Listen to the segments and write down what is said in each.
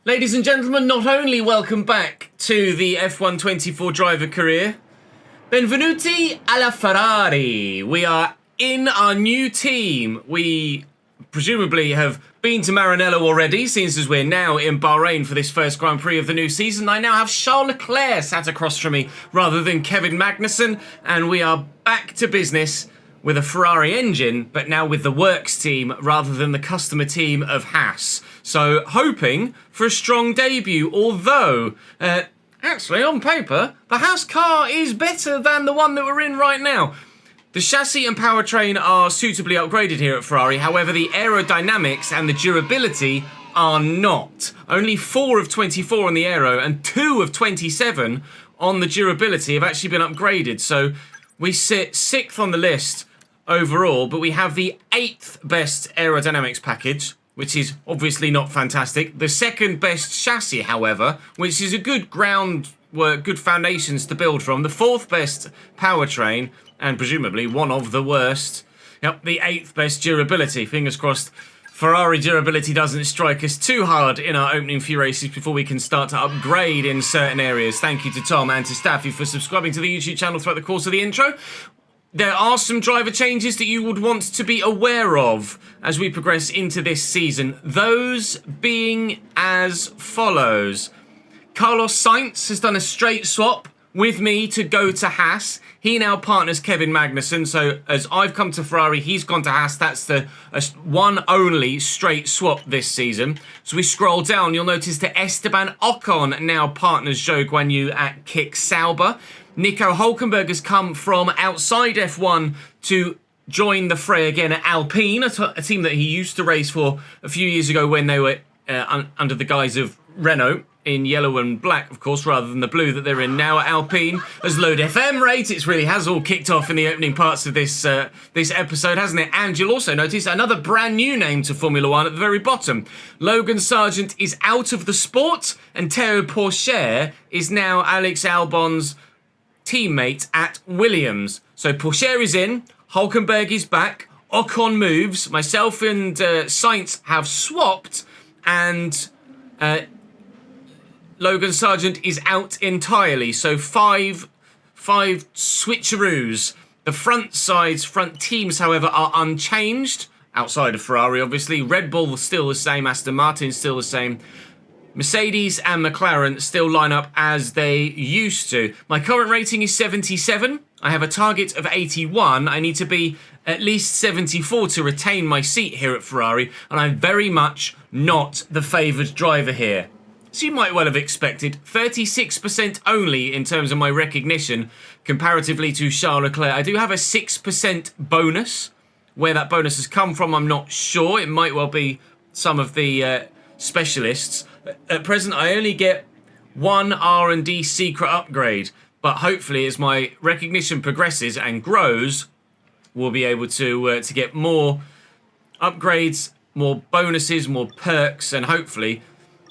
Ladies and gentlemen, not only welcome back to the F1 24 driver career, benvenuti alla Ferrari. We are in our new team. We presumably have been to Maranello already, since as we're now in Bahrain for this first Grand Prix of the new season. I now have Charles Leclerc sat across from me rather than Kevin Magnussen, and we are back to business with a Ferrari engine, but now with the works team rather than the customer team of Haas. So hoping for a strong debut, although actually on paper, the Haas car is better than the one that we're in right now. The chassis and powertrain are suitably upgraded here at Ferrari, however the aerodynamics and the durability are not. Only 4 of 24 on the aero and 2 of 27 on the durability have actually been upgraded, so we sit 6th on the list overall, but we have the 8th best aerodynamics package, which is obviously not fantastic. The 2nd best chassis, however, which is a good groundwork, good foundations to build from. The 4th best powertrain, and presumably one of the worst. Yep, the 8th best durability. Fingers crossed Ferrari durability doesn't strike us too hard in our opening few races before we can start to upgrade in certain areas. Thank you to Tom and to Staffy for subscribing to the YouTube channel throughout the course of the intro. There are some driver changes that you would want to be aware of as we progress into this season. Those being as follows. Carlos Sainz has done a straight swap with me to go to Haas. He now partners Kevin Magnussen, so as I've come to Ferrari, he's gone to Haas. That's the one only straight swap this season. So we scroll down, you'll notice that Esteban Ocon now partners Zhou Guanyu at Kick Sauber. Nico Hülkenberg has come from outside F1 to join the fray again at Alpine, a team that he used to race for a few years ago when they were under the guise of Renault, in yellow and black, of course, rather than the blue that they're in now at Alpine. As Load FM rate, it really has all kicked off in the opening parts of this this episode, hasn't it? And you'll also notice another brand new name to Formula One at the very bottom. Logan Sargent is out of the sport, and Théo Pourchaire is now Alex Albon's teammate at Williams. So Pourchaire is in, Hülkenberg is back, Ocon moves, myself and Sainz have swapped, and Logan Sargent is out entirely, so five switcheroos. The front teams, however, are unchanged, outside of Ferrari, obviously. Red Bull still the same, Aston Martin still the same. Mercedes and McLaren still line up as they used to. My current rating is 77. I have a target of 81. I need to be at least 74 to retain my seat here at Ferrari, and I'm very much not the favoured driver here. So you might well have expected 36% only in terms of my recognition comparatively to Charles Leclerc. I do have a 6% bonus. Where that bonus has come from, I'm not sure. It might well be some of the specialists. At present, I only get one R&D secret upgrade, but hopefully as my recognition progresses and grows, we'll be able to get more upgrades, more bonuses, more perks, and hopefully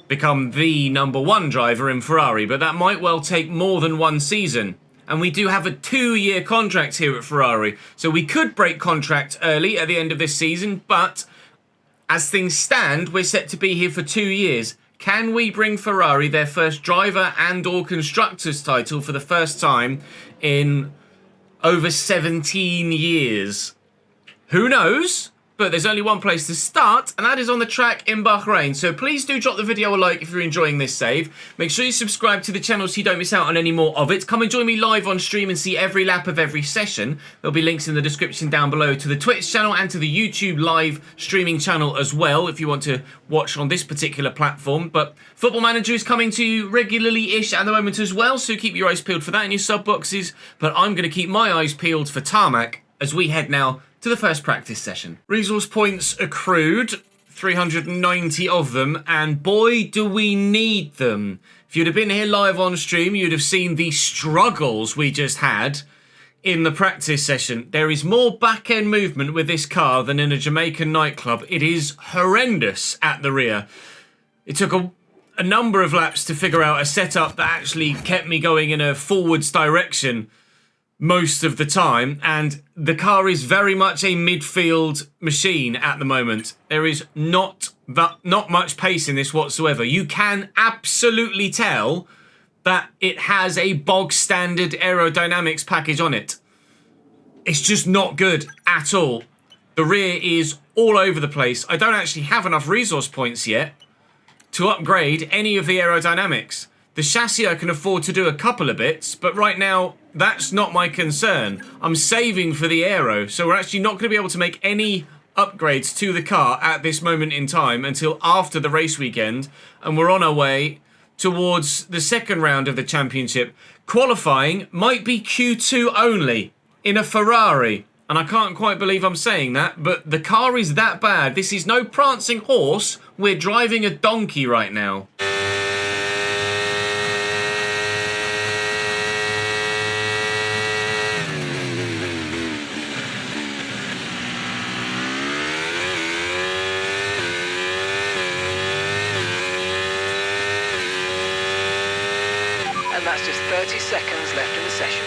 become the #1 driver in Ferrari. But that might well take more than one season. And we do have a 2-year contract here at Ferrari. So we could break contract early at the end of this season, but as things stand, we're set to be here for 2 years. Can we bring Ferrari their first driver and or constructors title for the first time in over 17 years? Who knows? But there's only one place to start, and that is on the track in Bahrain. So please do drop the video a like if you're enjoying this save. Make sure you subscribe to the channel so you don't miss out on any more of it. Come and join me live on stream and see every lap of every session. There'll be links in the description down below to the Twitch channel and to the YouTube live streaming channel as well if you want to watch on this particular platform. But Football Manager is coming to you regularly-ish at the moment as well, so keep your eyes peeled for that in your sub boxes. But I'm going to keep my eyes peeled for tarmac as we head now to the first practice session. Resource points accrued, 390 of them, and boy do we need them. If you'd have been here live on stream, you'd have seen the struggles we just had in the practice session. There is more back-end movement with this car than in a Jamaican nightclub. It is horrendous at the rear. It took a number of laps to figure out a setup that actually kept me going in a forwards direction. most of the time, and the car is very much a midfield machine at the moment. There is not much pace in this whatsoever. You can absolutely tell that it has a bog standard aerodynamics package on it. It's just not good at all. The rear is all over the place. I don't actually have enough resource points yet to upgrade any of the aerodynamics. The chassis I can afford to do a couple of bits, but right now that's not my concern. I'm saving for the aero, so we're actually not going to be able to make any upgrades to the car at this moment in time until after the race weekend, and we're on our way towards the second round of the championship. Qualifying might be Q2 only in a Ferrari, and I can't quite believe I'm saying that, but the car is that bad. This is no prancing horse. We're driving a donkey right now. And that's just 30 seconds left in the session.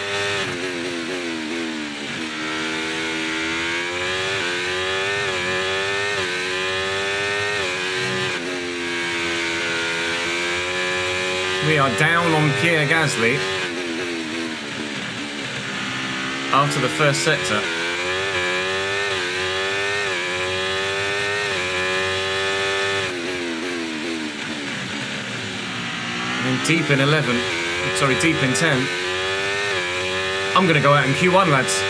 We are down on Pierre Gasly after the first sector. And deep in 11. Sorry, deep in 10. I'm going to go out in Q1, lads.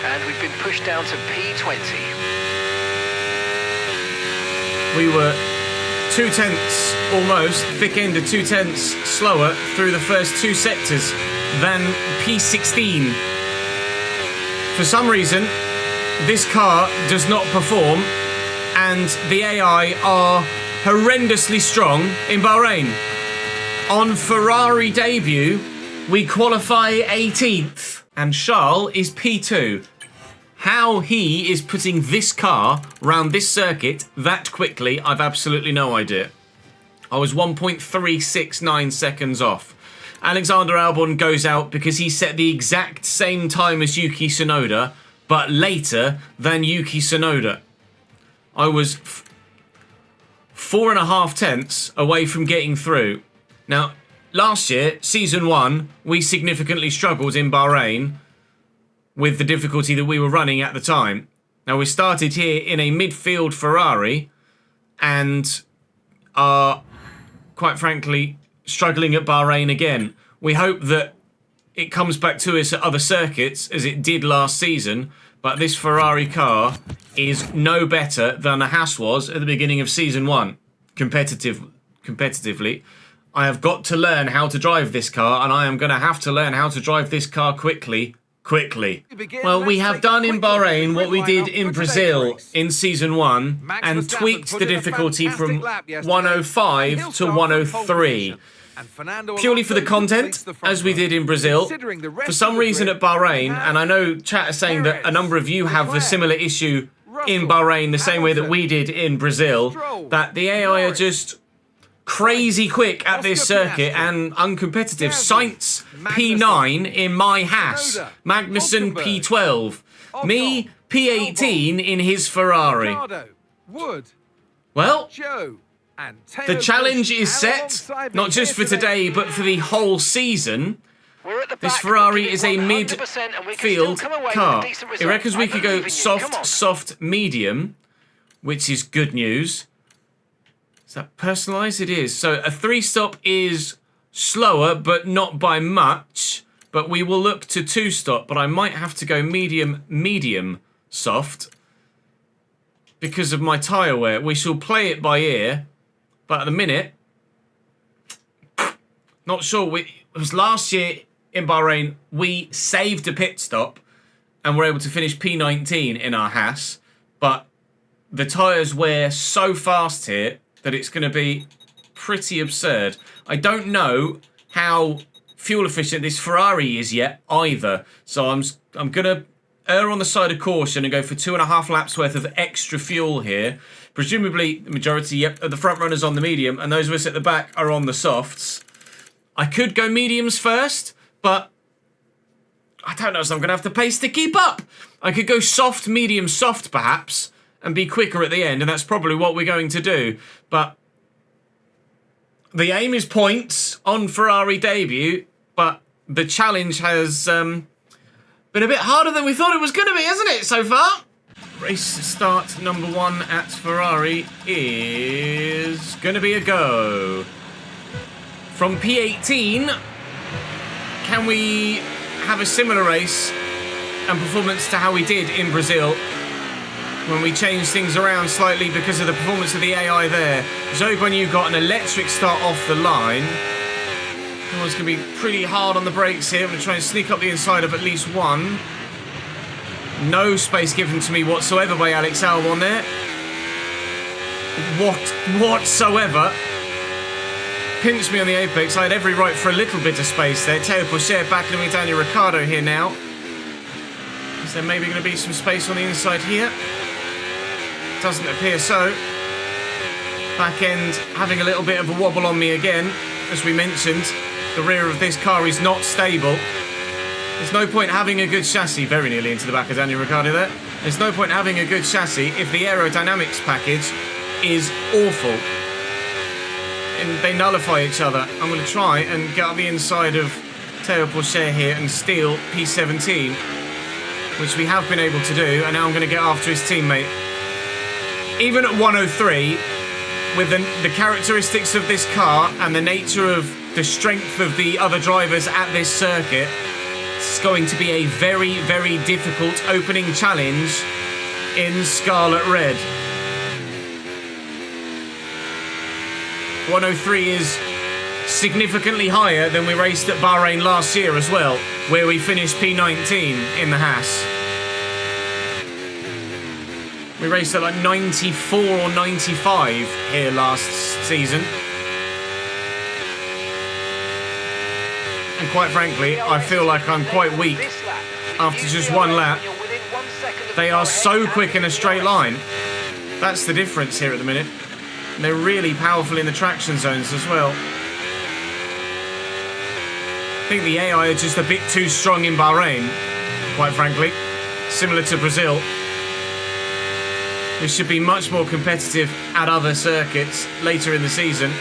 And we've been pushed down to P20. We were 0.2 almost, thick end of 0.2 slower through the first two sectors than P16. For some reason, this car does not perform, and the AI are horrendously strong in Bahrain. On Ferrari debut, we qualify 18th, and Charles is P2. How he is putting this car round this circuit that quickly, I've absolutely no idea. I was 1.369 seconds off. Alexander Albon goes out because he set the exact same time as Yuki Tsunoda, but later than Yuki Tsunoda. I was 4.5 tenths away from getting through. Now, last year, season 1, we significantly struggled in Bahrain with the difficulty that we were running at the time. Now, we started here in a midfield Ferrari and are, quite frankly, struggling at Bahrain again. We hope that it comes back to us at other circuits as it did last season, but this Ferrari car is no better than a Haas was at the beginning of season 1, competitively. I have got to learn how to drive this car, and I am going to have to learn how to drive this car quickly. Well, we have done in Bahrain what we did in Brazil in season 1 and tweaked the difficulty from 105 to 103. Purely for the content, as we did in Brazil. For some reason at Bahrain, and I know chat is saying that a number of you have the similar issue in Bahrain the same way that we did in Brazil, that the AI are just crazy quick at this circuit and uncompetitive. Sainz P9 in my Haas, Magnussen P12, me P18 in his Ferrari. Well, the challenge is set, not just for today, but for the whole season. This Ferrari is a midfield car. It reckons we could go soft, medium, which is good news. Is that personalised? It is. So a 3-stop is slower, but not by much. But we will look to 2-stop, but I might have to go medium, soft because of my tyre wear. We shall play it by ear, but at the minute, not sure. It was last year in Bahrain, we saved a pit stop and were able to finish P19 in our Haas, but the tyres wear so fast here that it's going to be pretty absurd. I don't know how fuel efficient this Ferrari is yet either. So I'm gonna err on the side of caution and go for 2.5 laps worth of extra fuel here. Presumably the majority, of the front runners on the medium, and those of us at the back are on the softs. I could go mediums first, but I don't know, so I'm going to have the pace to keep up. I could go soft, medium, soft perhaps, and be quicker at the end, and that's probably what we're going to do. But the aim is points on Ferrari debut, but the challenge has been a bit harder than we thought it was going to be, hasn't it, so far? Race start number 1 at Ferrari is going to be a go. From P18, can we have a similar race and performance to how we did in Brazil when we changed things around slightly because of the performance of the AI there? Zhou Guanyu got an electric start off the line. Oh, it's going to be pretty hard on the brakes here. I'm going to try and sneak up the inside of at least one. No space given to me whatsoever by Alex Albon there. Whatsoever. Pinched me on the apex. I had every right for a little bit of space there. Teo Pourchaire backing me Daniel Ricciardo here now. Is there maybe going to be some space on the inside here? Doesn't appear so. Back end having a little bit of a wobble on me again. As we mentioned, the rear of this car is not stable. There's no point having a good chassis. Very nearly into the back of Daniel Ricciardo there. There's no point having a good chassis if the aerodynamics package is awful. And they nullify each other. I'm going to try and get up the inside of Teo Pourchaire here and steal P17, which we have been able to do, and now I'm going to get after his teammate. Even at 103, with the characteristics of this car and the nature of the strength of the other drivers at this circuit, it's going to be a very, very difficult opening challenge in Scarlet Red. 103 is significantly higher than we raced at Bahrain last year as well, where we finished P19 in the Haas. We raced at like 94 or 95 here last season. And quite frankly, I feel like I'm quite weak after just one lap. They are so quick in a straight line. That's the difference here at the minute. And they're really powerful in the traction zones as well. I think the AI are just a bit too strong in Bahrain, quite frankly. Similar to Brazil. We should be much more competitive at other circuits later in the season,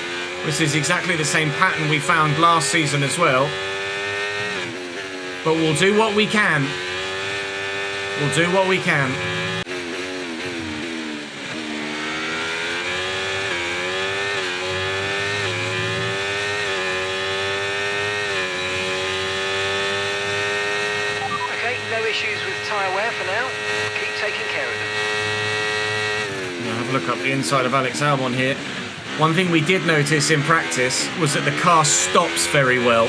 which is exactly the same pattern we found last season as well. But we'll do what we can. We'll do what we can. Okay, no issues with tyre wear for now. Keep taking care of them. I'll have a look up the inside of Alex Albon here. One thing we did notice in practice was that the car stops very well.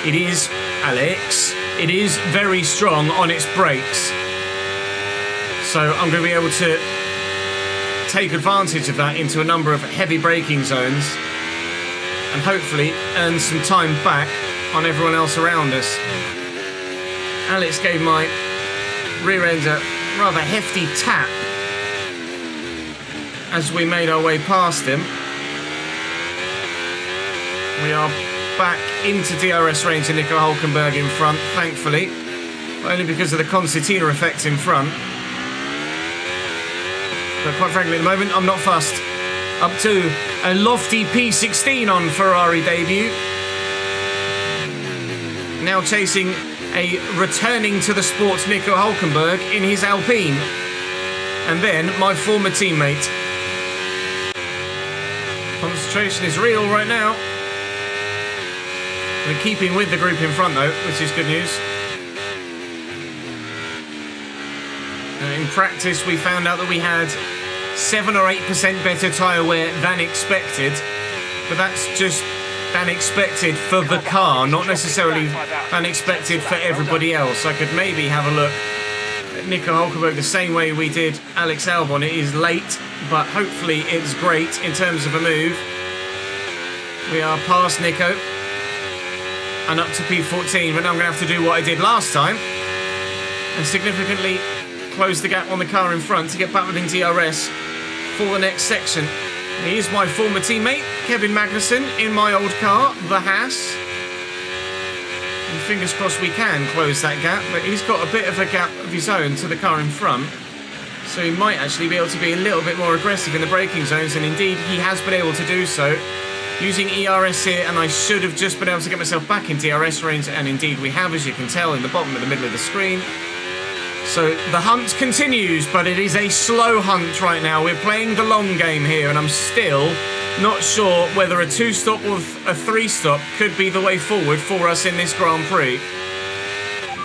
It is, Alex, it is very strong on its brakes. So I'm going to be able to take advantage of that into a number of heavy braking zones and hopefully earn some time back on everyone else around us. Alex gave my rear end a rather hefty tap as we made our way past him. We are back into DRS range in Nico Hülkenberg in front, thankfully. Only because of the concertina effect in front. But quite frankly, at the moment, I'm not fussed. Up to a lofty P16 on Ferrari debut. Now chasing a returning to the sport Nico Hülkenberg in his Alpine. And then my former teammate. Concentration is real right now. We're keeping with the group in front though, which is good news. In practice, we found out that we had 7 or 8% better tyre wear than expected, but that's just than expected for the car, not necessarily than expected for everybody else. I could maybe have a look at Nico Hülkenberg the same way we did Alex Albon. It is late, but hopefully it's great in terms of a move. We are past Nico. and up to P14, but now I'm going to have to do what I did last time and significantly close the gap on the car in front to get back within DRS for the next section. He is my former teammate, Kevin Magnussen, in my old car, the Haas. And fingers crossed we can close that gap, but he's got a bit of a gap of his own to the car in front. So he might actually be able to be a little bit more aggressive in the braking zones, and indeed he has been able to do so. Using ERS here, and I should have just been able to get myself back in DRS range, and indeed we have, as you can tell, in the bottom of the middle of the screen. So the hunt continues, but it is a slow hunt right now. We're playing the long game here, and I'm still not sure whether a 2-stop or a 3-stop could be the way forward for us in this Grand Prix.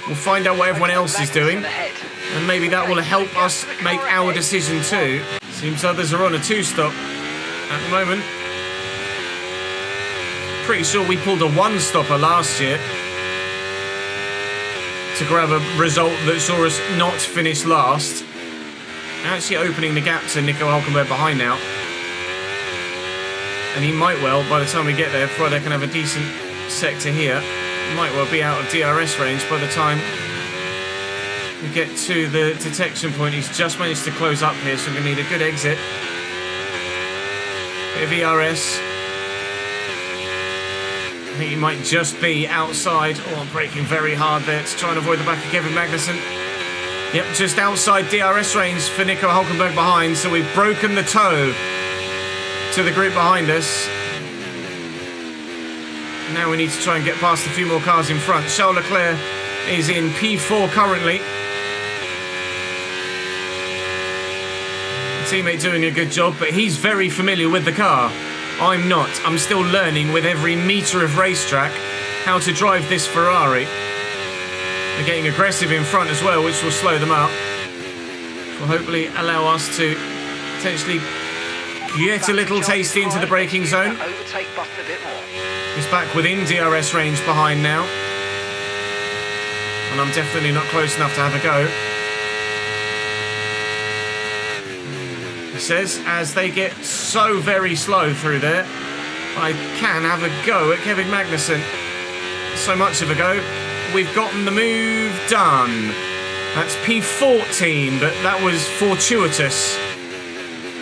We'll find out what everyone else is doing, and maybe that will help us make our decision too. Seems others are on a 2-stop at the moment. Pretty sure we pulled a 1-stopper last year to grab a result that saw us not finish last. Actually opening the gap to Nico Hülkenberg behind now. And he might well, by the time we get there, before they can have a decent sector here, might well be out of DRS range by the time we get to the detection point. He's just managed to close up here, so we're going to need a good exit. Bit of ERS. I think he might just be outside. Oh, I'm braking very hard there to try and avoid the back of Kevin Magnussen. Yep, just outside DRS range for Nico Hülkenberg behind, so we've broken the toe to the group behind us. Now we need to try and get past a few more cars in front. Charles Leclerc is in P4 currently. The teammate doing a good job, but he's very familiar with the car. I'm not. I'm still learning with every metre of racetrack how to drive this Ferrari. They're getting aggressive in front as well, which will slow them up. Will hopefully allow us to potentially get a little tasty into the braking zone. He's back within DRS range behind now. And I'm definitely not close enough to have a go. Says as they get so very slow through there, I can have a go at Kevin Magnussen. So much of a go. We've gotten the move done. That's P14, but that was fortuitous.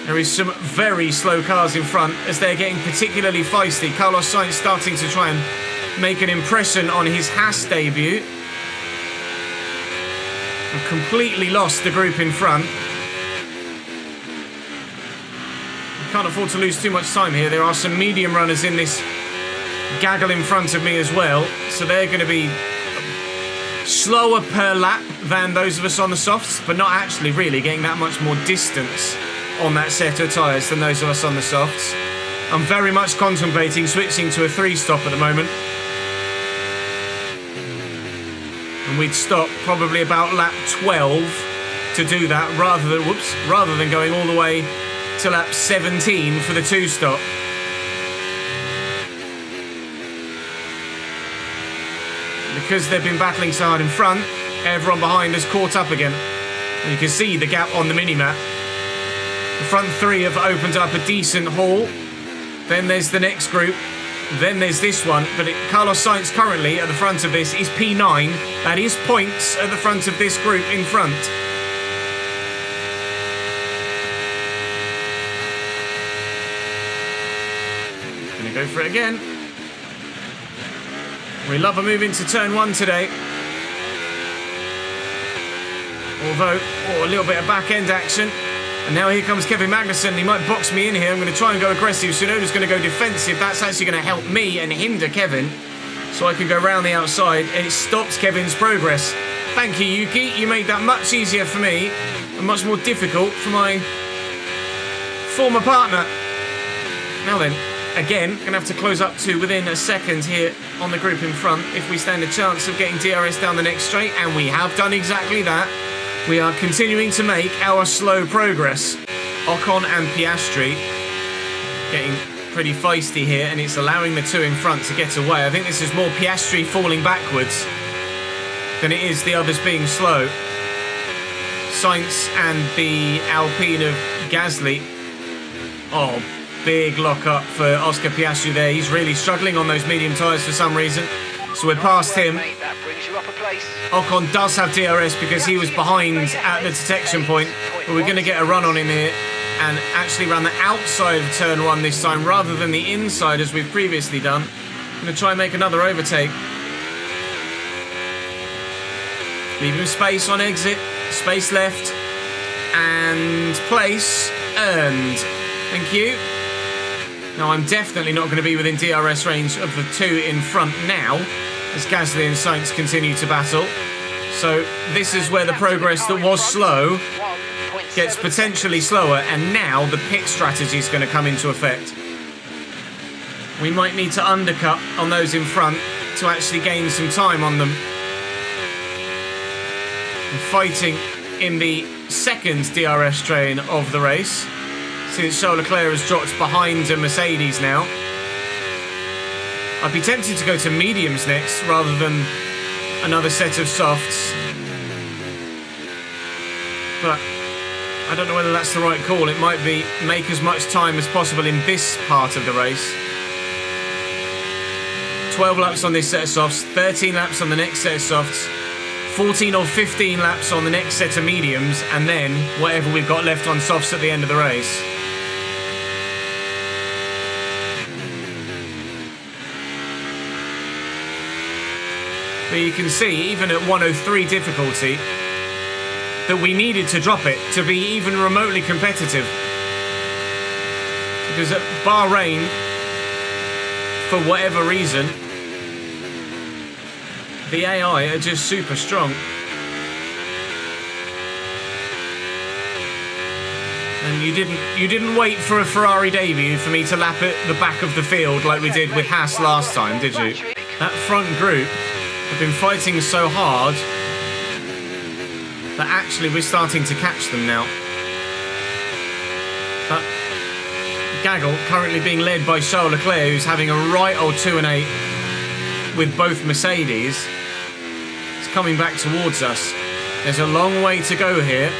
There is some very slow cars in front as they're getting particularly feisty. Carlos Sainz starting to try and make an impression on his Haas debut. I've completely lost the group in front. Can't afford to lose too much time here. There are some medium runners in this gaggle in front of me as well, so they're going to be slower per lap than those of us on the softs, but not actually really getting that much more distance on that set of tyres than those of us on the softs. I'm very much contemplating switching to a 3-stop at the moment, and we'd stop probably about lap 12 to do that rather than going all the way to lap 17 for the 2-stop. Because they've been battling so hard in front, everyone behind has caught up again. And you can see the gap on the minimap. The front 3 have opened up a decent haul. Then there's the next group. Then there's this one. But Carlos Sainz currently at the front of this is P9. That is points at the front of this group in front. Go for it again. We love a move into turn 1 today. Although, a little bit of back end action. And now here comes Kevin Magnussen. He might box me in here. I'm going to try and go aggressive. Tsunoda's going to go defensive. That's actually going to help me and hinder Kevin. So I can go round the outside, and it stops Kevin's progress. Thank you, Yuki. You made that much easier for me and much more difficult for my former partner. Now then. Again, going to have to close up to within a second here on the group in front if we stand a chance of getting DRS down the next straight, and we have done exactly that. We are continuing to make our slow progress. Ocon and Piastri getting pretty feisty here, and it's allowing the 2 in front to get away. I think this is more Piastri falling backwards than it is the others being slow. Sainz and the Alpine of Gasly. Oh, big lock up for Oscar Piastri there. He's really struggling on those medium tyres for some reason. So we're past him. Mate, that brings you up a place. Ocon does have DRS because he was behind at the detection point. But we're going to get a run on him here and actually run the outside of turn 1 this time rather than the inside as we've previously done. I'm going to try and make another overtake. Leave him space on exit, space left, and place earned. Thank you. Now I'm definitely not going to be within DRS range of the two in front now, as Gasly and Sainz continue to battle. So this is where the progress that was slow gets potentially slower, and now the pit strategy is going to come into effect. We might need to undercut on those in front to actually gain some time on them. And fighting in the second DRS train of the race, since Charles Leclerc has dropped behind a Mercedes now. I'd be tempted to go to mediums next rather than another set of softs, but I don't know whether that's the right call. It might be make as much time as possible in this part of the race. 12 laps on this set of softs, 13 laps on the next set of softs, 14 or 15 laps on the next set of mediums, and then whatever we've got left on softs at the end of the race. But you can see, even at 103 difficulty, that we needed to drop it to be even remotely competitive. Because at Bahrain, for whatever reason, the AI are just super strong. And you didn't wait for a Ferrari debut for me to lap at the back of the field like we did with Haas last time, did you? That front group have been fighting so hard that actually we're starting to catch them now. But Gaggle currently being led by Charles Leclerc, who's having a right old 2-8 with both Mercedes. It's coming back towards us. There's a long way to go here.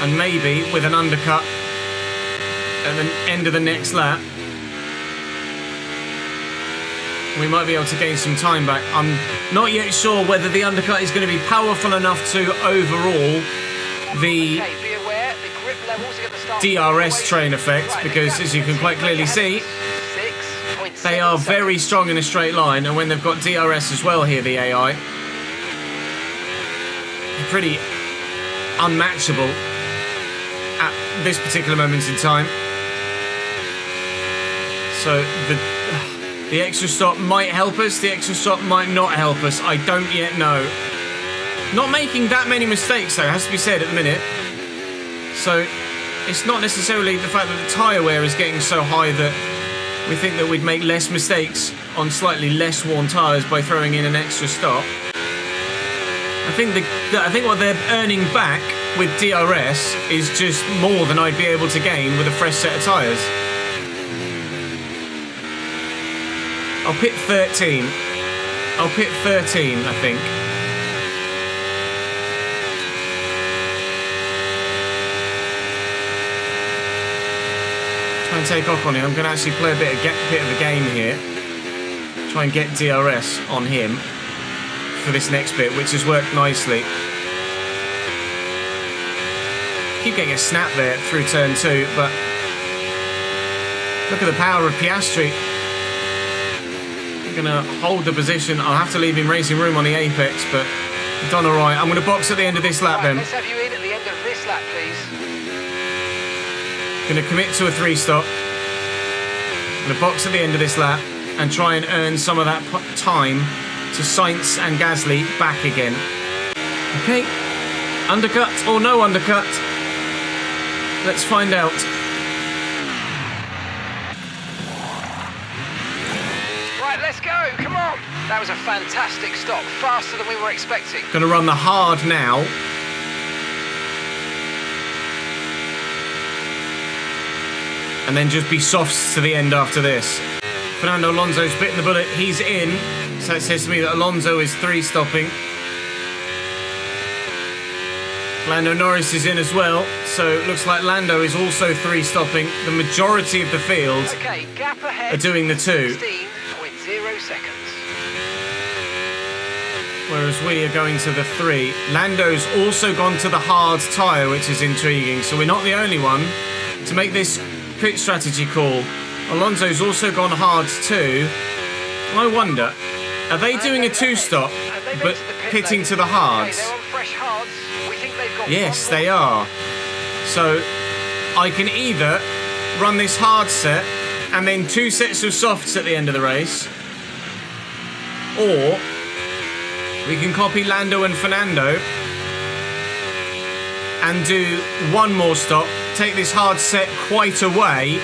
And maybe with an undercut at the end of the next lap, we might be able to gain some time back. I'm not yet sure whether the undercut is going to be powerful enough to overall the DRS train effect, because as you can quite clearly see, they are very strong in a straight line, and when they've got DRS as well here, the AI, they're pretty unmatchable at this particular moment in time. So the extra stop might help us, the extra stop might not help us, I don't yet know. Not making that many mistakes though, has to be said at the minute. So it's not necessarily the fact that the tyre wear is getting so high that we think that we'd make less mistakes on slightly less worn tyres by throwing in an extra stop. I think what they're earning back with DRS is just more than I'd be able to gain with a fresh set of tyres. I'll pit 13. I'll pit 13, I think. Try and take off on him. I'm going to actually play a bit of a game here. Try and get DRS on him for this next bit, which has worked nicely. Keep getting a snap there through turn 2, but look at the power of Piastri. I'm going to hold the position. I'll have to leave him racing room on the apex, but I've done all right. I'm going to box at the end of this lap then. Let's have you in at the end of this lap, please. Going to commit to a 3-stop. Going to box at the end of this lap and try and earn some of that time to Sainz and Gasly back again. Okay, undercut or no undercut? Let's find out. Right, let's go, come on. That was a fantastic stop, faster than we were expecting. Going to run the hard now. And then just be softs to the end after this. Fernando Alonso's bitten the bullet, he's in. So it says to me that Alonso is 3-stopping. Lando Norris is in as well, so it looks like Lando is also 3-stopping. The majority of the field Okay, gap ahead, are doing the 2. seconds. Whereas we are going to the 3. Lando's also gone to the hard tyre, which is intriguing. So we're not the only one to make this pit strategy call. Alonso's also gone hard too. I wonder, are they doing a 2-stop, but pitting to the hards? They're on fresh hards. We think they've got Yes, they are. So I can either run this hard set and then 2 sets of softs at the end of the race, or we can copy Lando and Fernando and do 1 more stop, take this hard set quite away,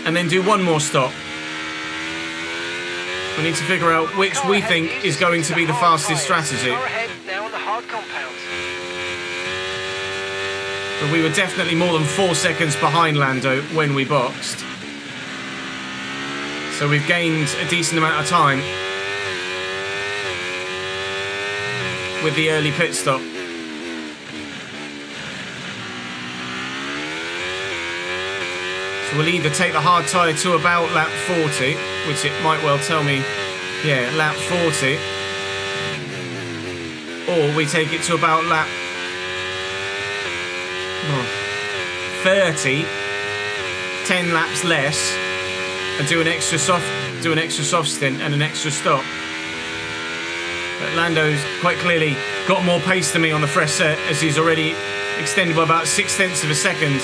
and then do 1 more stop. We need to figure out which we think is going to be the fastest strategy. But we were definitely more than 4 seconds behind Lando when we boxed. So we've gained a decent amount of time with the early pit stop. So we'll either take the hard tyre to about lap 40, which it might well tell me, yeah, lap 40, or we take it to about lap 30, 10 laps less, and do an extra soft stint and an extra stop. But Lando's quite clearly got more pace than me on the fresh set, as he's already extended by about 0.6 of a second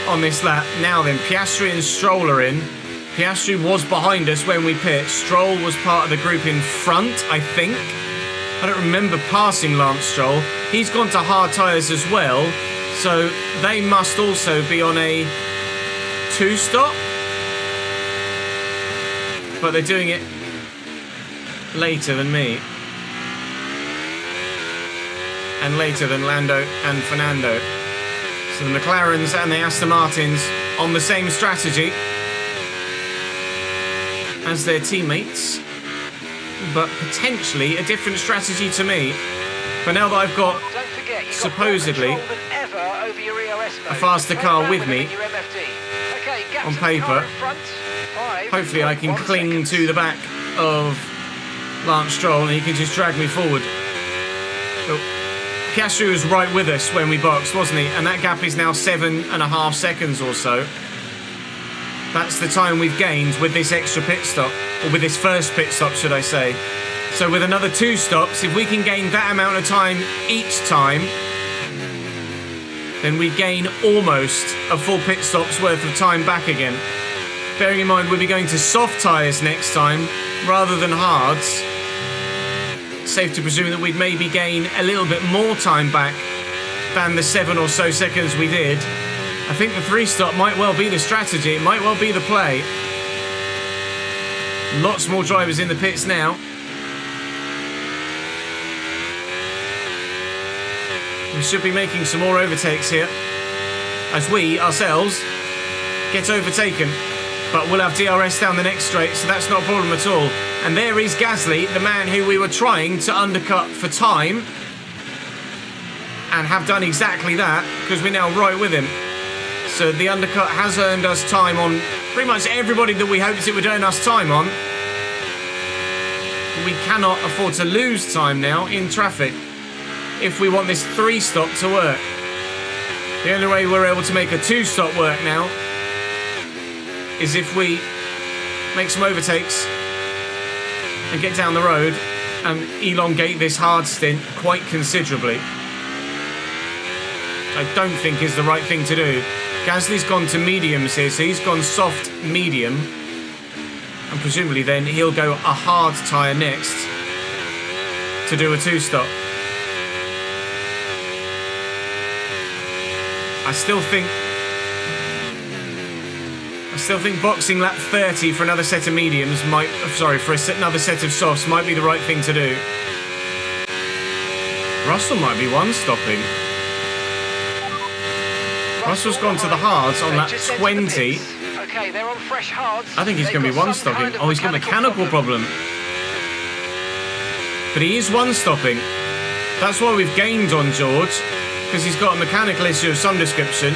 on this lap. Now then, Piastri and Stroll are in. Piastri was behind us when we pit. Stroll was part of the group in front, I think. I don't remember passing Lance Stroll. He's gone to hard tyres as well, so they must also be on a 2-stop. But they're doing it later than me. And later than Lando and Fernando. So the McLarens and the Aston Martins on the same strategy as their teammates, but potentially a different strategy to me. But now that I've got supposedly a faster car with me on paper, hopefully I can cling to the back of Lance Stroll and he can just drag me forward. But Piastri was right with us when we boxed, wasn't he? And that gap is now 7.5 seconds or so. That's the time we've gained with this extra pit stop, or with this first pit stop, should I say. So with another 2 stops, if we can gain that amount of time each time, then we gain almost a full pit stop's worth of time back again. Bearing in mind we'll be going to soft tyres next time rather than hards. Safe to presume that we'd maybe gain a little bit more time back than the 7 or so seconds we did. I think the 3-stop might well be the strategy. It might well be the play. Lots more drivers in the pits now. We should be making some more overtakes here as we, ourselves, get overtaken. But we'll have DRS down the next straight, so that's not a problem at all. And there is Gasly, the man who we were trying to undercut for time, and have done exactly that, because we're now right with him. So the undercut has earned us time on pretty much everybody that we hoped it would earn us time on. We cannot afford to lose time now in traffic if we want this 3-stop to work. The only way we're able to make a 2-stop work now is if we make some overtakes and get down the road and elongate this hard stint quite considerably. I don't think is the right thing to do. Gasly's gone to mediums here, so he's gone soft medium, and presumably then he'll go a hard tyre next to do a 2-stop. I still think boxing lap 30 for another set of mediums might, another set of softs might be the right thing to do. Russell might be 1-stopping. Russell's gone to the hards on lap 20. Okay, they're on fresh hards. I think he's going to be 1-stopping. Oh, he's got a mechanical problem. But he is 1-stopping. That's why we've gained on George, because he's got a mechanical issue of some description.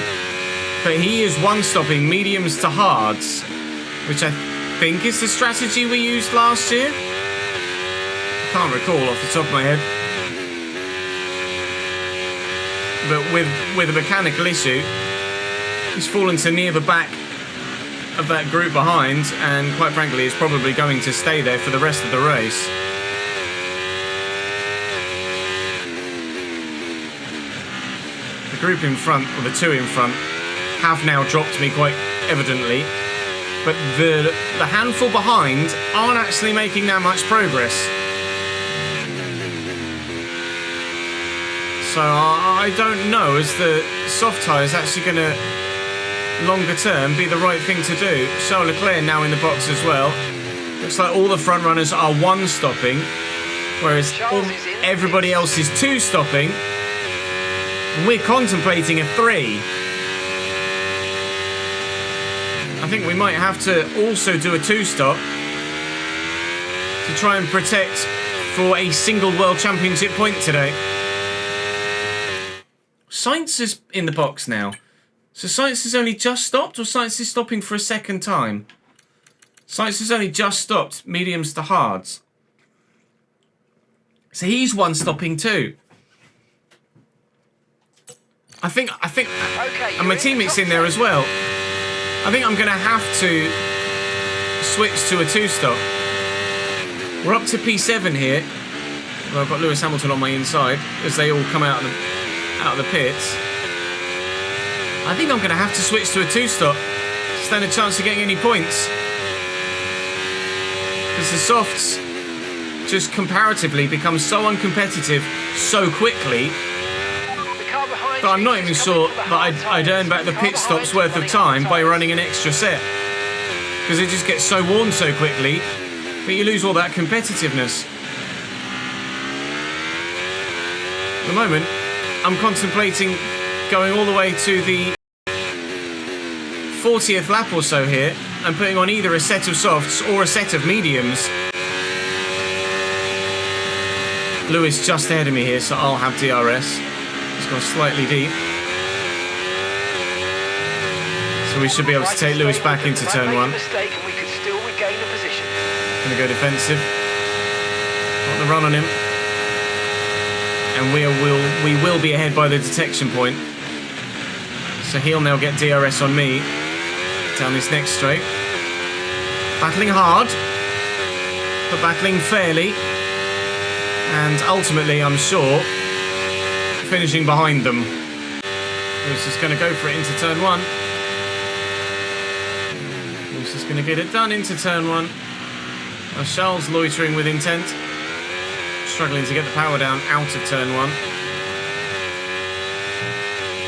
But he is 1-stopping mediums to hards, which I think is the strategy we used last year. I can't recall off the top of my head. But with a mechanical issue, he's fallen to near the back of that group behind, and quite frankly is probably going to stay there for the rest of the race. The group in front, or the two in front, have now dropped me quite evidently, but the handful behind aren't actually making that much progress. So I don't know, is the soft tyres actually going to, longer term, be the right thing to do? Charles Leclerc now in the box as well. Looks like all the front runners are one stopping, whereas everybody else is two stopping. And we're contemplating a three. I think we might have to also do a two-stop to try and protect for a single World Championship point today. Sainz is in the box now. So Sainz has only just stopped, or Sainz is stopping for a second time? Sainz has only just stopped mediums to hards. So he's one stopping too. I think, Okay, and my teammate's in there as well. I think I'm going to have to switch to a two-stop. We're up to P7 here. Well, I've got Lewis Hamilton on my inside as they all come out of the pits. I think I'm going to have to switch to a two-stop to stand a chance of getting any points. Because the softs just comparatively become so uncompetitive so quickly that I'm not even sure that I'd earn back the pit stop's worth of time by running an extra set. Because it just gets so worn so quickly that you lose all that competitiveness. At the moment, I'm contemplating going all the way to the 40th lap or so here and putting on either a set of softs or a set of mediums. Lewis just ahead of me here, so I'll have DRS. He's gone slightly deep. So we should be able to take Lewis back into turn one. Gonna go defensive. Got the run on him. And we will be ahead by the detection point. So he'll now get DRS on me down this next straight. Battling hard, but battling fairly. And ultimately, I'm sure, finishing behind them. Lewis is going to go for it into turn one. Lewis is going to get it done into turn one. Charles loitering with intent. Struggling to get the power down out of turn one.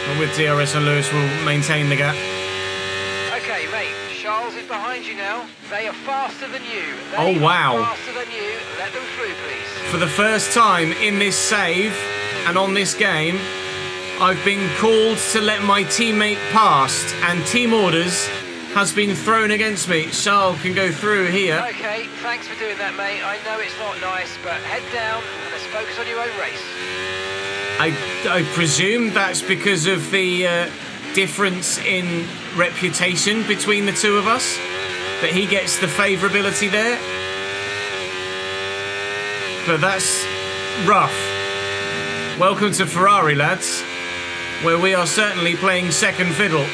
And with DRS on Lewis, we'll maintain the gap. Okay, mate. Charles is behind you now. They are faster than you. Oh, wow. Faster than you. Let them through, please. For the first time in this save and on this game, I've been called to let my teammate past, and team orders has been thrown against me. Charles can go through here. Okay, thanks for doing that, mate. I know it's not nice, but head down and let's focus on your own race. I presume that's because of the difference in reputation between the two of us, that he gets the favourability there. But that's rough. Welcome to Ferrari, lads, where we are certainly playing second fiddle.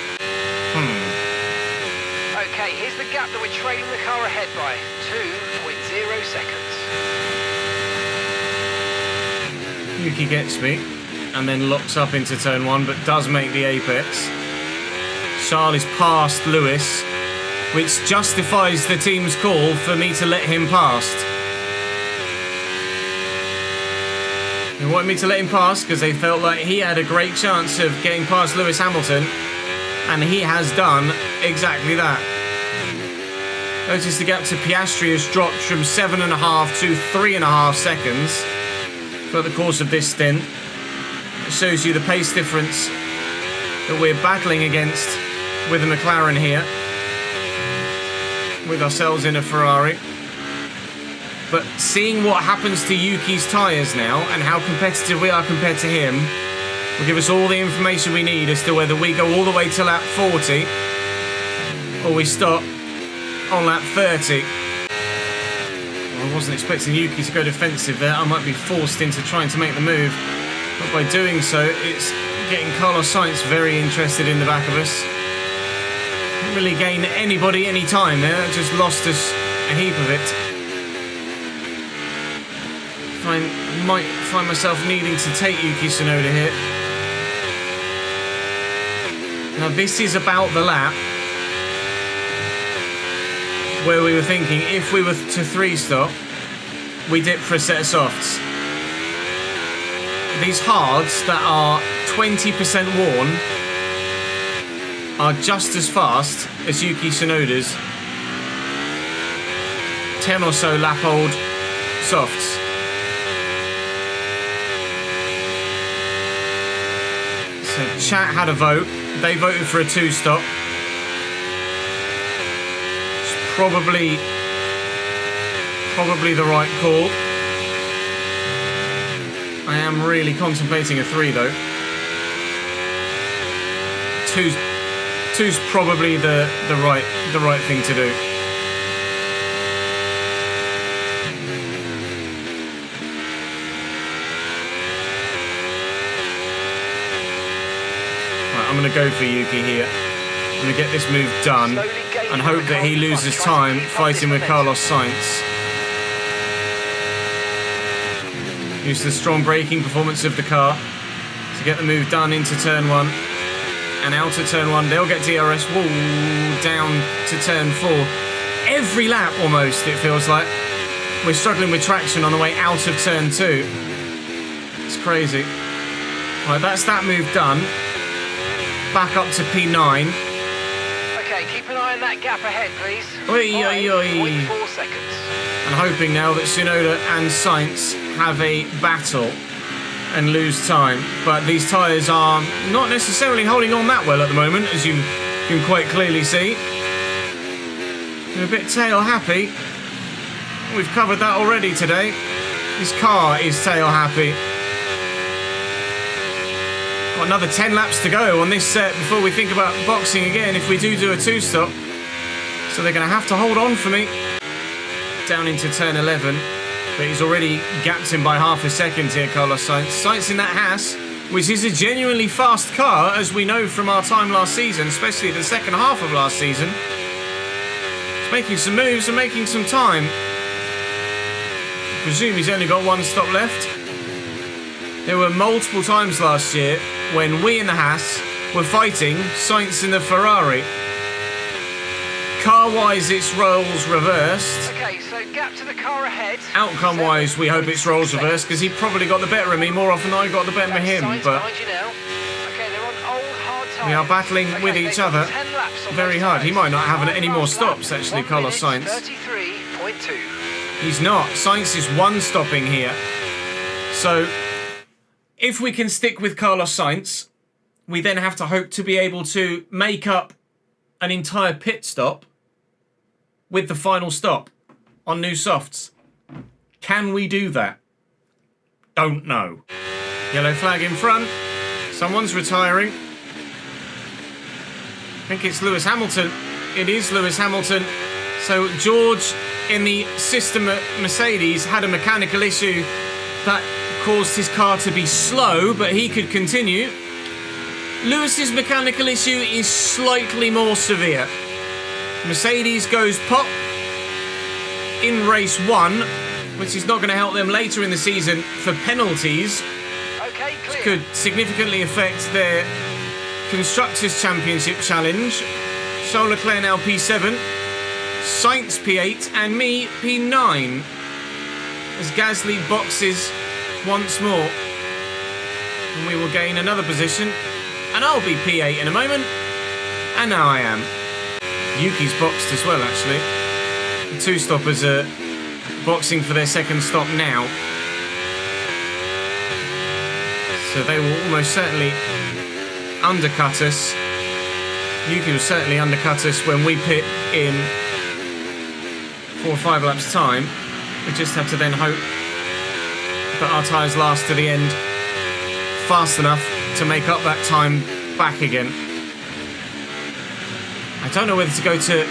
Okay, here's the gap that we're trailing the car ahead by. 2.0 seconds. Yuki gets me and then locks up into turn one, but does make the apex. Charles is past Lewis, which justifies the team's call for me to let him past. They wanted me to let him pass because they felt like he had a great chance of getting past Lewis Hamilton, and he has done exactly that. Notice the gap to Piastri has dropped from 7.5 to 3.5 seconds throughout the course of this stint. It shows you the pace difference that we're battling against with a McLaren here, with ourselves in a Ferrari. But seeing what happens to Yuki's tyres now and how competitive we are compared to him will give us all the information we need as to whether we go all the way to lap 40 or we stop on lap 30. I wasn't expecting Yuki to go defensive there. I might be forced into trying to make the move. But by doing so, it's getting Carlos Sainz very interested in the back of us. Didn't really gain anybody any time there. Just lost us a heap of it. Might find myself needing to take Yuki Tsunoda here. Now this is about the lap where we were thinking if we were to 3-stop, we dip for a set of softs. These hards that are 20% worn are just as fast as Yuki Tsunoda's 10 or so lap old softs. So chat had a vote. They voted for a 2-stop. It's probably the right call. I am really contemplating a 3 though. Two's probably the right thing to do. Right, I'm gonna go for Yuki here. I'm gonna get this move done and hope that he loses time fighting with Carlos Sainz. Use the strong braking performance of the car to get the move done into turn 1 and out of turn 1. They'll get DRS. Whoa, down to turn 4. Every lap almost, it feels like. We're struggling with traction on the way out of turn 2. It's crazy. Right, that's that move done. Back up to P9. Okay, keep an eye on that gap ahead, please. Oi, oi, oi. 4 seconds. And hoping now that Tsunoda and Sainz have a battle and lose time. But these tyres are not necessarily holding on that well at the moment, as you can quite clearly see. They're a bit tail happy. We've covered that already today. This car is tail happy. Got another 10 laps to go on this set before we think about boxing again if we do a 2-stop. So they're going to have to hold on for me. Down into turn 11. But he's already gapped him by half a second here, Carlos Sainz. Sainz in that Haas, which is a genuinely fast car, as we know from our time last season, especially the second half of last season. He's making some moves and making some time. I presume he's only got 1 stop left. There were multiple times last year when we in the Haas were fighting Sainz in the Ferrari. Car-wise, it's roles reversed. Okay, so gap to the car ahead. Outcome-wise, we hope it's roles reversed because he probably got the better of me more often than I got the better of him. But we are battling with each other very hard. He might not have any more stops, actually, Carlos Sainz. 33.2. He's not. Sainz is 1-stopping here. So, if we can stick with Carlos Sainz, we then have to hope to be able to make up an entire pit stop with the final stop on new softs. Can we do that? Don't know. Yellow flag in front. Someone's retiring. I think it's Lewis Hamilton. It is Lewis Hamilton. So George in the system at Mercedes had a mechanical issue that caused his car to be slow, but he could continue. Lewis's mechanical issue is slightly more severe. Mercedes goes pop in race 1, which is not going to help them later in the season for penalties. Okay, which could significantly affect their Constructors' Championship challenge. Charles Leclerc now P7, Sainz P8, and me P9. As Gasly boxes once more. And we will gain another position. And I'll be P8 in a moment. And now I am. Yuki's boxed as well, actually. The 2-stoppers are boxing for their second stop now. So they will almost certainly undercut us. Yuki will certainly undercut us when we pit in 4 or 5 laps time. We just have to then hope that our tyres last to the end fast enough to make up that time back again. I don't know whether to go to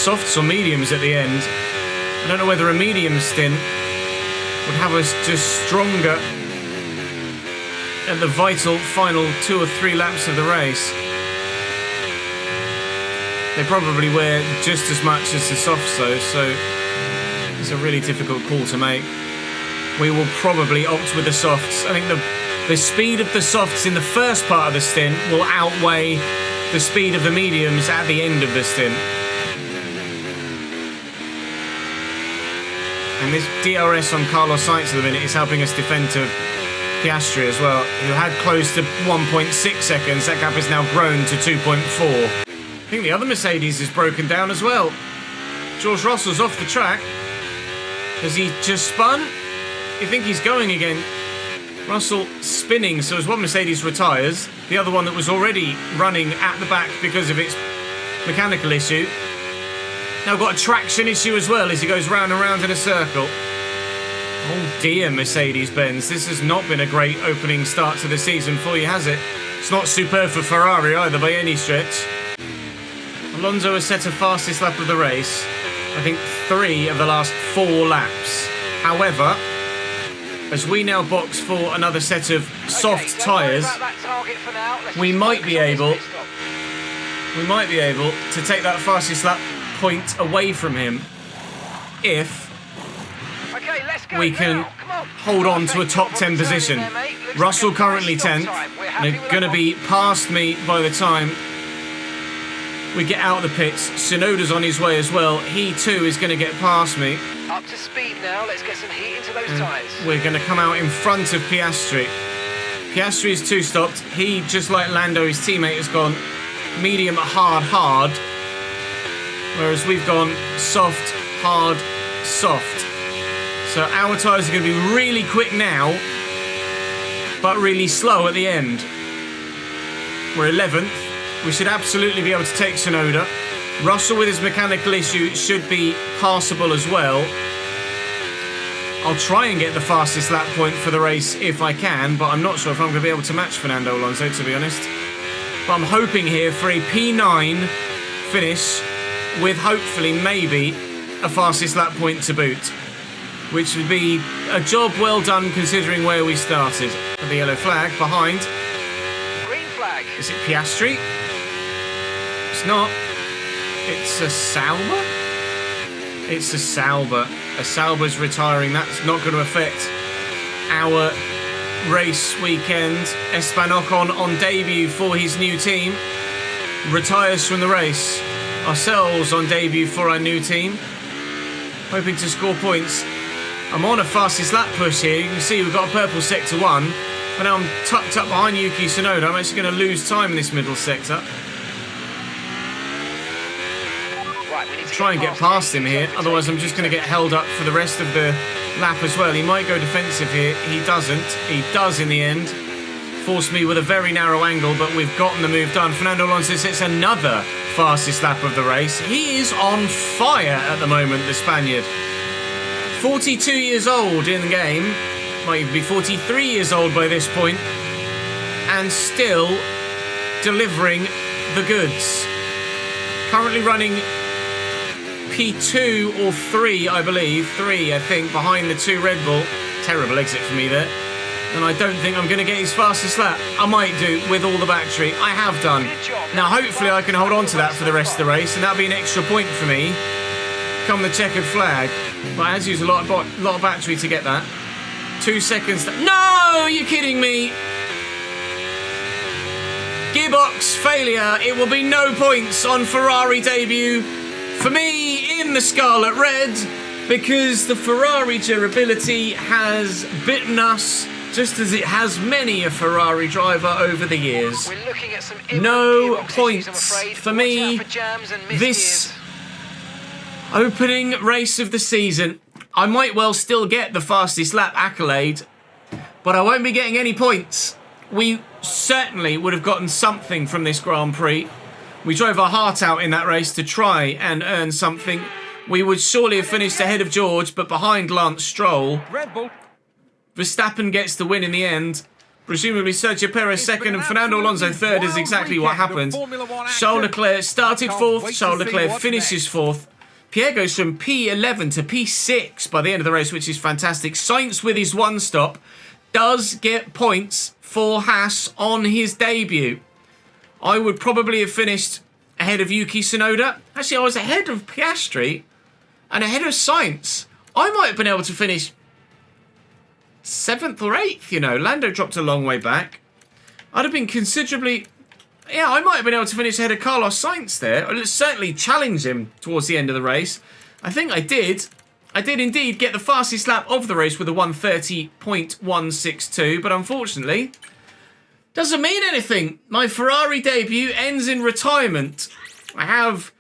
softs or mediums at the end. I don't know whether a medium stint would have us just stronger at the vital final 2 or 3 laps of the race. They probably wear just as much as the softs though, so it's a really difficult call to make. We will probably opt with the softs. I think the speed of the softs in the first part of the stint will outweigh the speed of the mediums at the end of the stint. And this DRS on Carlos Sainz at the minute is helping us defend to Piastri as well, who had close to 1.6 seconds. That gap has now grown to 2.4. I think the other Mercedes is broken down as well. George Russell's off the track. Has he just spun? You think he's going again? Russell spinning, so as one Mercedes retires, the other one that was already running at the back because of its mechanical issue, now got a traction issue as well as he goes round and round in a circle. Oh dear, Mercedes-Benz, this has not been a great opening start to the season for you, has it? It's not superb for Ferrari either by any stretch. Alonso has set a fastest lap of the race, I think 3 of the last 4 laps. However, as we now box for another set of soft tyres, we might be able to take that fastest lap point away from him if we can hold on to a top 10 position. Russell currently 10th. They're going to be past me by the time we get out of the pits. Tsunoda's on his way as well. He too is going to get past me. Up to speed now. Let's get some heat into those tyres. We're going to come out in front of Piastri. Piastri is 2 stopped. He, just like Lando, his teammate, has gone medium, hard, hard. Whereas we've gone soft, hard, soft. So our tyres are going to be really quick now, but really slow at the end. We're 11th. We should absolutely be able to take Tsunoda. Russell with his mechanical issue should be passable as well. I'll try and get the fastest lap point for the race if I can, but I'm not sure if I'm going to be able to match Fernando Alonso, to be honest. But I'm hoping here for a P9 finish with hopefully maybe a fastest lap point to boot, which would be a job well done considering where we started. The yellow flag behind. Green flag. Is it Piastri? It's not. It's a Sauber? It's a Sauber. A Sauber's retiring. That's not going to affect our race weekend. Esteban Ocon on debut for his new team retires from the race. Ourselves on debut for our new team, hoping to score points. I'm on a fastest lap push here. You can see we've got a purple sector 1, but now I'm tucked up behind Yuki Tsunoda. I'm actually going to lose time in this middle sector. Try and get past him here, otherwise I'm just going to get held up for the rest of the lap as well. He might go defensive here. He doesn't. He does in the end. Forced me with a very narrow angle, but we've gotten the move done. Fernando Alonso sets another fastest lap of the race. He is on fire at the moment, the Spaniard. 42 years old in the game. Might even be 43 years old by this point. And still delivering the goods. Currently running P2 or 3, I believe. 3, I think, behind the 2 Red Bull. Terrible exit for me there. And I don't think I'm going to get his fastest lap. I might do with all the battery. I have done. Now, hopefully I can hold on to that for the rest of the race, and that'll be an extra point for me come the checkered flag. But I had to use a lot of battery to get that. 2 seconds. No! You're kidding me! Gearbox failure. It will be no points on Ferrari debut for me in the Scarlet Red, because the Ferrari durability has bitten us just as it has many a Ferrari driver over the years. We're looking at some no points for me this opening race of the season. I might well still get the fastest lap accolade, but I won't be getting any points. We certainly would have gotten something from this Grand Prix. We drove our heart out in that race to try and earn something. We would surely have finished ahead of George, but behind Lance Stroll. Red Bull. Verstappen gets the win in the end, Presumably Sergio Perez second and Fernando Alonso third is exactly what happened. Charles Leclerc started fourth, Charles Leclerc finishes fourth. Pierre goes from P11 to P6 by the end of the race, which is fantastic. Sainz with his one stop does get points for Haas on his debut. I would probably have finished ahead of Yuki Tsunoda. Actually, I was ahead of Piastri and ahead of Sainz. I might have been able to finish 7th or 8th, you know. Lando dropped a long way back. I'd have been considerably... Yeah, I might have been able to finish ahead of Carlos Sainz there. I'd certainly challenge him towards the end of the race. I think I did. I did indeed get the fastest lap of the race with a 1:30.162, but unfortunately, doesn't mean anything. My Ferrari debut ends in retirement. I have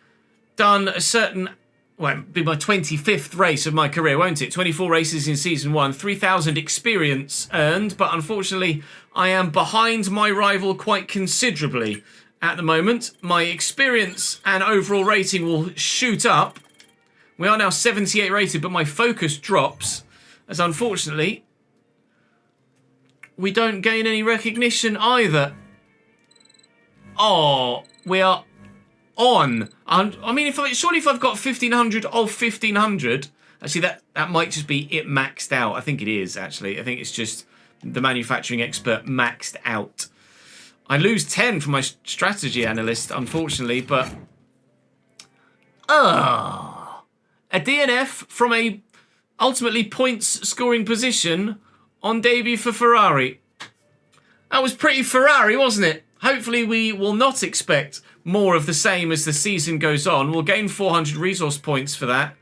done a certain... Well, it'll be my 25th race of my career, won't it? 24 races in Season 1, 3,000 experience earned, but unfortunately, I am behind my rival quite considerably at the moment. My experience and overall rating will shoot up. We are now 78 rated, but my focus drops, as unfortunately, we don't gain any recognition either. Oh, we are... on. I mean, surely if I've got 1,500 of 1,500, actually that might just be it maxed out. I think it is, actually. I think it's just the manufacturing expert maxed out. I lose 10 from my strategy analyst, unfortunately, but... a DNF from a ultimately points scoring position on debut for Ferrari. That was pretty Ferrari, wasn't it? Hopefully we will not expect more of the same as the season goes on. We'll gain 400 resource points for that.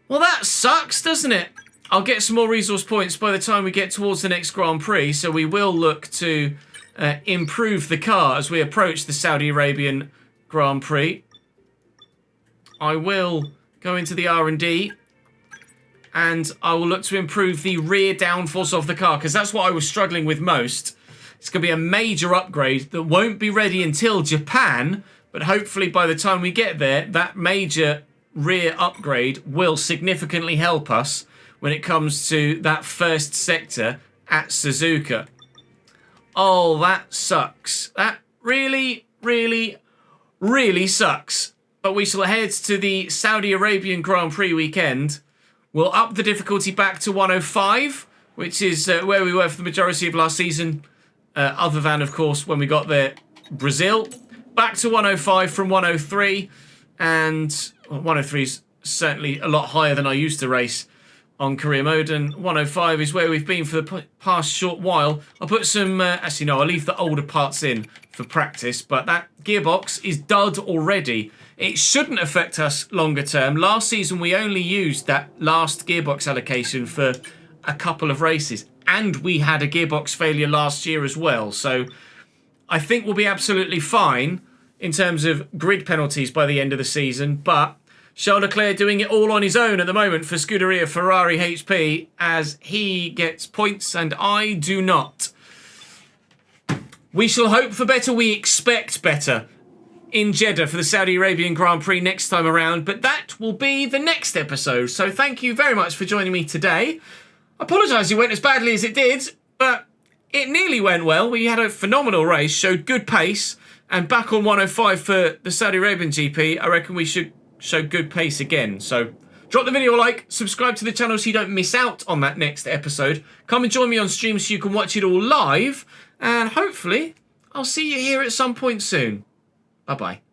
Well, that sucks, doesn't it? I'll get some more resource points by the time we get towards the next Grand Prix, so we will look to improve the car as we approach the Saudi Arabian Grand Prix. I will go into the R&D and I will look to improve the rear downforce of the car, because that's what I was struggling with most. It's going to be a major upgrade that won't be ready until Japan, but hopefully by the time we get there, that major rear upgrade will significantly help us when it comes to that first sector at Suzuka. Oh, that sucks. That really, really, really sucks. But we shall head to the Saudi Arabian Grand Prix weekend. We'll up the difficulty back to 105, which is where we were for the majority of last season. Other than, of course, when we got there, Brazil. Back to 105 from 103. And 103 is certainly a lot higher than I used to race on career mode. And 105 is where we've been for the past short while. I'll put some... actually, no, I'll leave the older parts in for practice. But that gearbox is dud already. It shouldn't affect us longer term. Last season, we only used that last gearbox allocation for a couple of races. And we had a gearbox failure last year as well. So I think we'll be absolutely fine in terms of grid penalties by the end of the season. But Charles Leclerc doing it all on his own at the moment for Scuderia Ferrari HP as he gets points and I do not. We shall hope for better. We expect better in Jeddah for the Saudi Arabian Grand Prix next time around. But that will be the next episode. So thank you very much for joining me today. I apologise it went as badly as it did, but it nearly went well. We had a phenomenal race, showed good pace, and back on 105 for the Saudi Arabian GP, I reckon we should show good pace again. So drop the video a like, subscribe to the channel so you don't miss out on that next episode. Come and join me on stream so you can watch it all live, and hopefully I'll see you here at some point soon. Bye-bye.